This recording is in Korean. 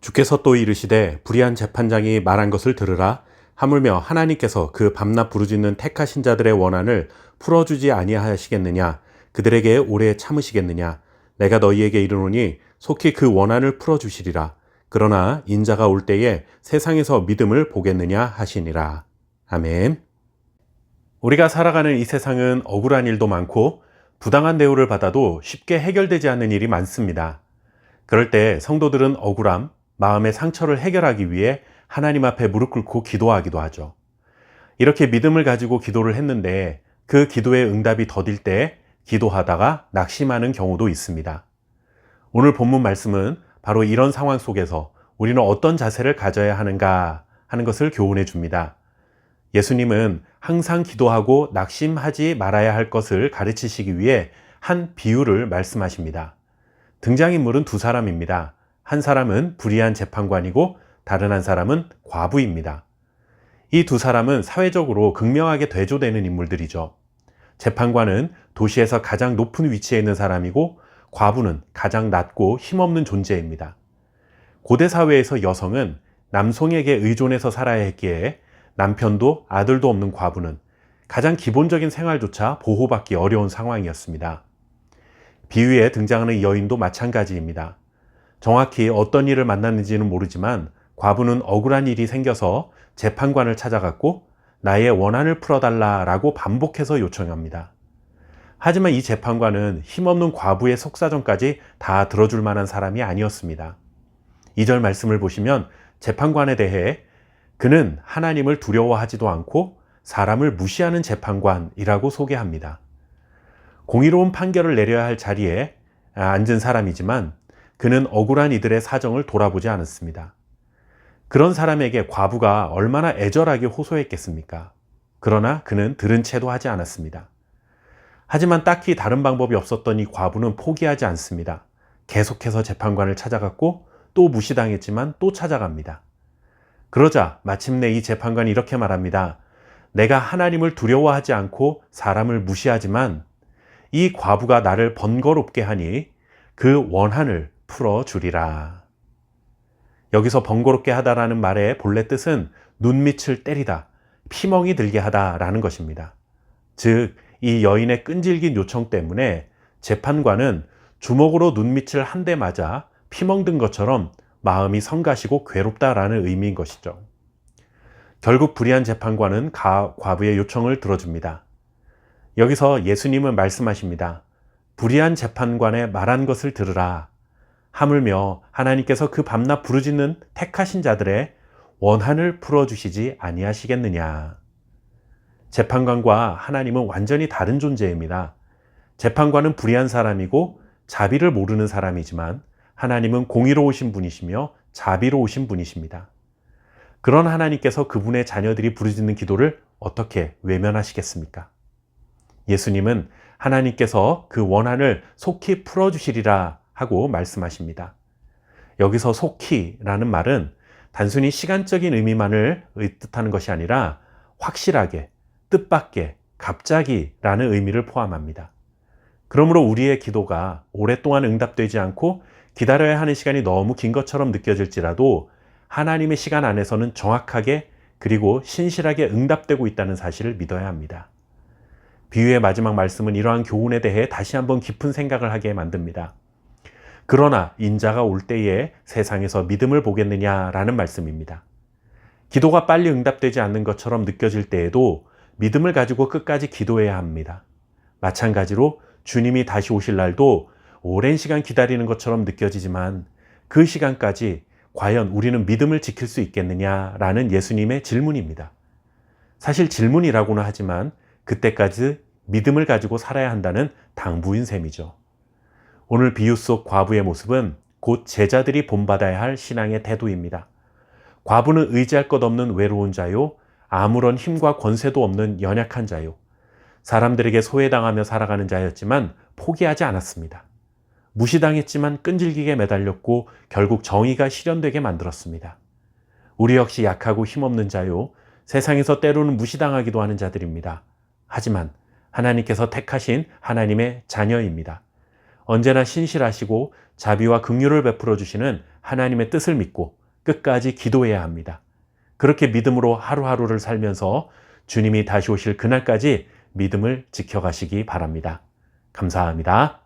주께서 또 이르시되 불의한 재판장이 말한 것을 들으라. 하물며 하나님께서 그 밤낮 부르짖는 택하신 자들의 원한을 풀어주지 아니하시겠느냐. 그들에게 오래 참으시겠느냐. 내가 너희에게 이르노니 속히 그 원한을 풀어주시리라. 그러나 인자가 올 때에 세상에서 믿음을 보겠느냐 하시니라. 아멘. 우리가 살아가는 이 세상은 억울한 일도 많고 부당한 대우를 받아도 쉽게 해결되지 않는 일이 많습니다. 그럴 때 성도들은 억울함, 마음의 상처를 해결하기 위해 하나님 앞에 무릎 꿇고 기도하기도 하죠. 이렇게 믿음을 가지고 기도를 했는데 그 기도의 응답이 더딜 때 기도하다가 낙심하는 경우도 있습니다. 오늘 본문 말씀은 바로 이런 상황 속에서 우리는 어떤 자세를 가져야 하는가 하는 것을 교훈해 줍니다. 예수님은 항상 기도하고 낙심하지 말아야 할 것을 가르치시기 위해 한 비유를 말씀하십니다. 등장인물은 두 사람입니다. 한 사람은 불의한 재판관이고 다른 한 사람은 과부입니다. 이 두 사람은 사회적으로 극명하게 대조되는 인물들이죠. 재판관은 도시에서 가장 높은 위치에 있는 사람이고 과부는 가장 낮고 힘없는 존재입니다. 고대 사회에서 여성은 남성에게 의존해서 살아야 했기에 남편도 아들도 없는 과부는 가장 기본적인 생활조차 보호받기 어려운 상황이었습니다. 비유에 등장하는 여인도 마찬가지입니다. 정확히 어떤 일을 만났는지는 모르지만 과부는 억울한 일이 생겨서 재판관을 찾아갔고 나의 원한을 풀어달라라고 반복해서 요청합니다. 하지만 이 재판관은 힘없는 과부의 속사정까지 다 들어줄 만한 사람이 아니었습니다. 2절 말씀을 보시면 재판관에 대해 그는 하나님을 두려워하지도 않고 사람을 무시하는 재판관이라고 소개합니다. 공의로운 판결을 내려야 할 자리에 앉은 사람이지만 그는 억울한 이들의 사정을 돌아보지 않았습니다. 그런 사람에게 과부가 얼마나 애절하게 호소했겠습니까? 그러나 그는 들은 채도 하지 않았습니다. 하지만 딱히 다른 방법이 없었던 이 과부는 포기하지 않습니다. 계속해서 재판관을 찾아갔고 또 무시당했지만 또 찾아갑니다. 그러자 마침내 이 재판관이 이렇게 말합니다. 내가 하나님을 두려워하지 않고 사람을 무시하지만 이 과부가 나를 번거롭게 하니 그 원한을 풀어주리라. 여기서 번거롭게 하다라는 말의 본래 뜻은 눈밑을 때리다, 피멍이 들게 하다라는 것입니다. 즉, 이 여인의 끈질긴 요청 때문에 재판관은 주먹으로 눈밑을 한 대 맞아 피멍 든 것처럼 마음이 성가시고 괴롭다라는 의미인 것이죠. 결국 불의한 재판관은 과부의 요청을 들어줍니다. 여기서 예수님은 말씀하십니다. 불의한 재판관의 말한 것을 들으라. 하물며 하나님께서 그 밤낮 부르짖는 택하신 자들의 원한을 풀어주시지 아니하시겠느냐. 재판관과 하나님은 완전히 다른 존재입니다. 재판관은 불의한 사람이고 자비를 모르는 사람이지만 하나님은 공의로우신 분이시며 자비로우신 분이십니다. 그런 하나님께서 그분의 자녀들이 부르짖는 기도를 어떻게 외면하시겠습니까? 예수님은 하나님께서 그 원한을 속히 풀어주시리라 하고 말씀하십니다. 여기서 속히라는 말은 단순히 시간적인 의미만을 뜻하는 것이 아니라 확실하게, 뜻밖의, 갑자기라는 의미를 포함합니다. 그러므로 우리의 기도가 오랫동안 응답되지 않고 기다려야 하는 시간이 너무 긴 것처럼 느껴질지라도 하나님의 시간 안에서는 정확하게 그리고 신실하게 응답되고 있다는 사실을 믿어야 합니다. 비유의 마지막 말씀은 이러한 교훈에 대해 다시 한번 깊은 생각을 하게 만듭니다. 그러나 인자가 올 때에 세상에서 믿음을 보겠느냐라는 말씀입니다. 기도가 빨리 응답되지 않는 것처럼 느껴질 때에도 믿음을 가지고 끝까지 기도해야 합니다. 마찬가지로 주님이 다시 오실 날도 오랜 시간 기다리는 것처럼 느껴지지만 그 시간까지 과연 우리는 믿음을 지킬 수 있겠느냐라는 예수님의 질문입니다. 사실 질문이라고는 하지만 그때까지 믿음을 가지고 살아야 한다는 당부인 셈이죠. 오늘 비유 속 과부의 모습은 곧 제자들이 본받아야 할 신앙의 태도입니다. 과부는 의지할 것 없는 외로운 자요, 아무런 힘과 권세도 없는 연약한 자요, 사람들에게 소외당하며 살아가는 자였지만 포기하지 않았습니다. 무시당했지만 끈질기게 매달렸고 결국 정의가 실현되게 만들었습니다. 우리 역시 약하고 힘없는 자요, 세상에서 때로는 무시당하기도 하는 자들입니다. 하지만 하나님께서 택하신 하나님의 자녀입니다. 언제나 신실하시고 자비와 긍휼을 베풀어 주시는 하나님의 뜻을 믿고 끝까지 기도해야 합니다. 그렇게 믿음으로 하루하루를 살면서 주님이 다시 오실 그날까지 믿음을 지켜가시기 바랍니다. 감사합니다.